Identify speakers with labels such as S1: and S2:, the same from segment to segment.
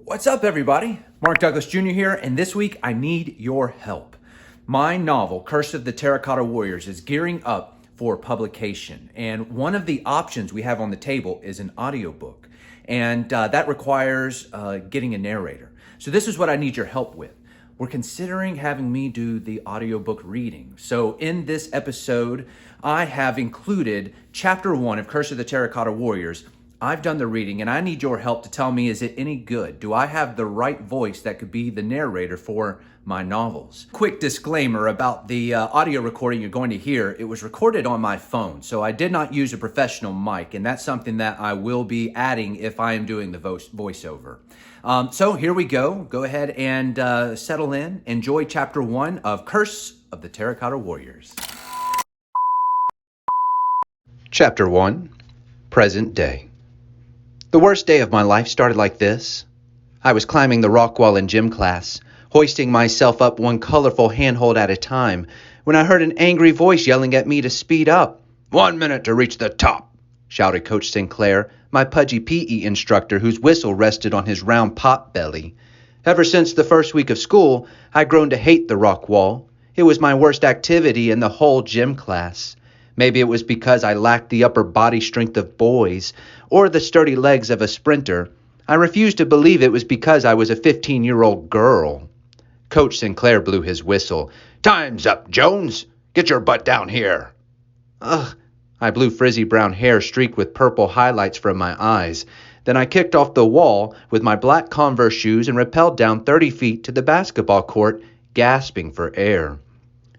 S1: What's up, everybody? Mark Douglas Jr. here, and this week I need your help. My novel, Curse of the Terracotta Warriors, is gearing up for publication, and one of the options we have on the table is an audiobook, and that requires getting a narrator. So this is what I need your help with. We're considering having me do the audiobook reading. So in this episode, I have included Chapter 1 of Curse of the Terracotta Warriors. I've done the reading, and I need your help to tell me, is it any good? Do I have the right voice that could be the narrator for my novels? Quick disclaimer about the audio recording you're going to hear. It was recorded on my phone, so I did not use a professional mic, and that's something that I will be adding if I am doing the voiceover. So here we go. Go ahead and settle in. Enjoy Chapter 1 of Curse of the Terracotta Warriors.
S2: Chapter 1, Present Day. The worst day of my life started like this. I was climbing the rock wall in gym class, hoisting myself up one colorful handhold at a time, when I heard an angry voice yelling at me to speed up. 1 minute to reach the top, shouted Coach Sinclair, my pudgy PE instructor whose whistle rested on his round pot belly. Ever since the first week of school, I'd grown to hate the rock wall. It was my worst activity in the whole gym class. Maybe it was because I lacked the upper body strength of boys or the sturdy legs of a sprinter. I refused to believe it was because I was a 15-year-old girl. Coach Sinclair blew his whistle. Time's up, Jones. Get your butt down here. Ugh. I blew frizzy brown hair streaked with purple highlights from my eyes. Then I kicked off the wall with my black Converse shoes and rappelled down 30 feet to the basketball court, gasping for air.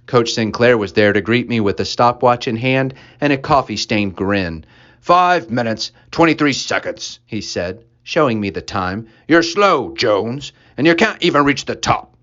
S2: Coach Sinclair was there to greet me with a stopwatch in hand and a coffee-stained grin. 5 minutes, 23 seconds, he said, showing me the time. You're slow, Jones, and you can't even reach the top.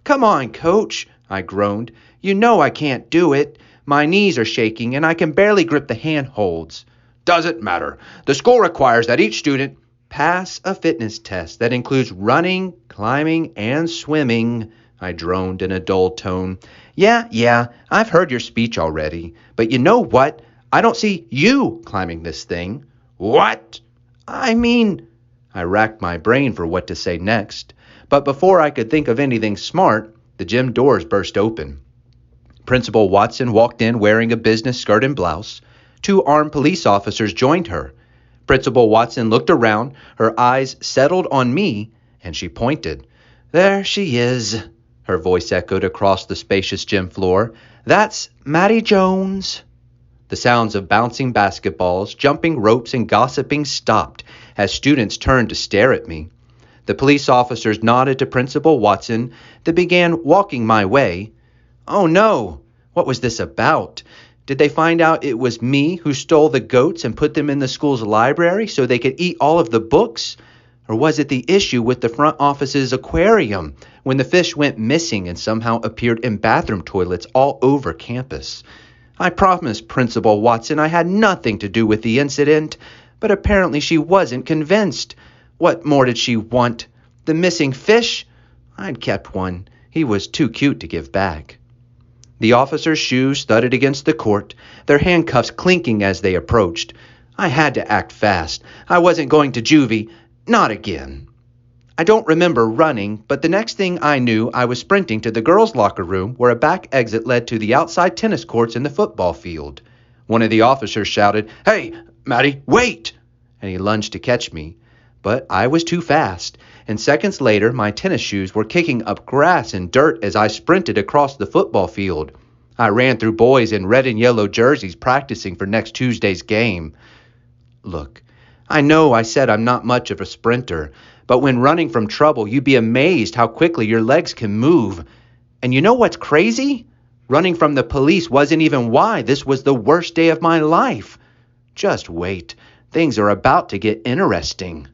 S2: Come on, Coach, I groaned. You know I can't do it. My knees are shaking and I can barely grip the handholds. Doesn't matter. The school requires that each student pass a fitness test that includes running, climbing, and swimming, I droned in a dull tone. Yeah, I've heard your speech already. But you know what? I don't see you climbing this thing. What? I racked my brain for what to say next. But before I could think of anything smart, the gym doors burst open. Principal Watson walked in wearing a business skirt and blouse. 2 armed police officers joined her. Principal Watson looked around, her eyes settled on me, and she pointed. There she is. Her voice echoed across the spacious gym floor. That's Maddie Jones. The sounds of bouncing basketballs, jumping ropes, and gossiping stopped as students turned to stare at me. The police officers nodded to Principal Watson, then began walking my way. Oh no! What was this about? Did they find out it was me who stole the goats and put them in the school's library so they could eat all of the books? Or was it the issue with the front office's aquarium when the fish went missing and somehow appeared in bathroom toilets all over campus? I promised Principal Watson I had nothing to do with the incident, but apparently she wasn't convinced. What more did she want? The missing fish? I'd kept one. He was too cute to give back. The officers' shoes thudded against the court, their handcuffs clinking as they approached. I had to act fast. I wasn't going to juvie. Not again. I don't remember running, but the next thing I knew, I was sprinting to the girls' locker room where a back exit led to the outside tennis courts in the football field. One of the officers shouted, Hey, Maddie, wait! And he lunged to catch me. But I was too fast, and seconds later, my tennis shoes were kicking up grass and dirt as I sprinted across the football field. I ran through boys in red and yellow jerseys practicing for next Tuesday's game. Look, I know I said I'm not much of a sprinter, but when running from trouble, you'd be amazed how quickly your legs can move. And you know what's crazy? Running from the police wasn't even why this was the worst day of my life. Just wait. Things are about to get interesting.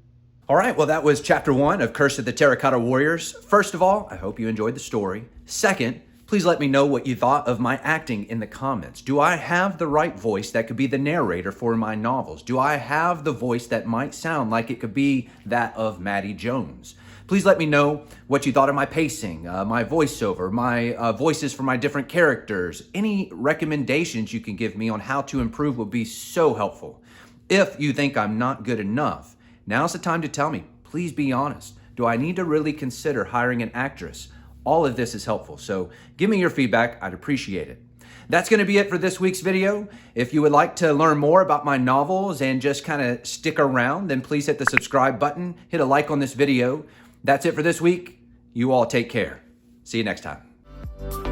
S1: All right, well, that was Chapter 1 of Curse of the Terracotta Warriors. First of all, I hope you enjoyed the story. Second, please let me know what you thought of my acting in the comments. Do I have the right voice that could be the narrator for my novels? Do I have the voice that might sound like it could be that of Maddie Jones? Please let me know what you thought of my pacing, my voiceover, my voices for my different characters. Any recommendations you can give me on how to improve would be so helpful. If you think I'm not good enough, now's the time to tell me. Please be honest. Do I need to really consider hiring an actress? All of this is helpful, so give me your feedback. I'd appreciate it. That's going to be it for this week's video. If you would like to learn more about my novels and just kind of stick around, then please hit the subscribe button, hit a like on this video. That's it for this week. You all take care. See you next time.